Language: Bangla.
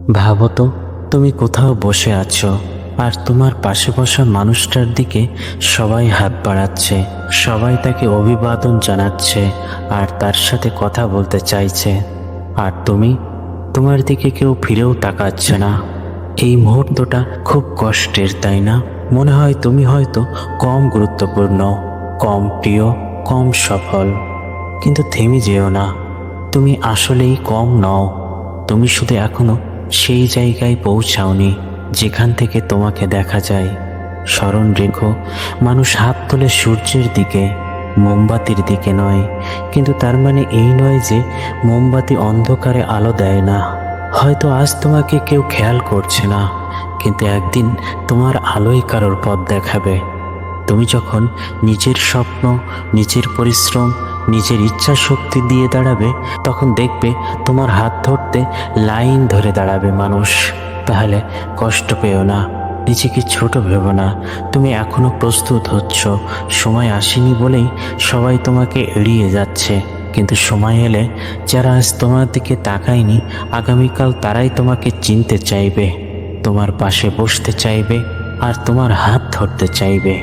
ভাবো তো, তুমি কোথাও বসে আছো আর তোমার পাশে বসা মানুষটার দিকে সবাই হাত বাড়াচ্ছে, সবাই তাকে অভিবাদন জানাচ্ছে আর তার সাথে কথা বলতে চাইছে, আর তোমার দিকে কেউ ফিরেও তাকাচ্ছে না। এই মুহূর্তটা খুব কষ্টের, তাই না? মনে হয় তুমি হয়তো কম গুরুত্বপূর্ণ, কম প্রিয়, কম সফল। কিন্তু থেমে যেও না, তুমি আসলেই কম নও। তুমি শুধু এখনো সেই জায়গায় পৌঁছাওনি যেখান থেকে তোমাকে দেখা যায়। স্মরণ রেখো, মানুষ হাত তোলে সূর্যের দিকে, মোমবাতির দিকে নয়। কিন্তু তার মানে এই নয় যে মোমবাতি অন্ধকারে আলো দেয় না। হয়তো আজ তোমাকে কেউ খেয়াল করছে না, কিন্তু একদিন তোমার আলোই কারোর পথ দেখাবে। তুমি যখন নিজের স্বপ্ন, নিজের পরিশ্রম, নিজের ইচ্ছা শক্তি দিয়ে দাঁড়াবে, তখন দেখবে তোমার হাত ধরতে লাইন ধরে দাঁড়াবে মানুষ। তাহলে কষ্ট পেও না, নিজেকে ছোট ভেবো না। তুমি এখনো প্রস্তুত হচ্ছ। সময় আসেনি বলেই সবাই তোমাকে এড়িয়ে যাচ্ছে, কিন্তু সময় এলে যারা আজ তোমার দিকে তাকায়নি, আগামীকাল তারাই তোমাকে চিনতে চাইবে, তোমার পাশে বসতে চাইবে আর তোমার হাত ধরতে চাইবে।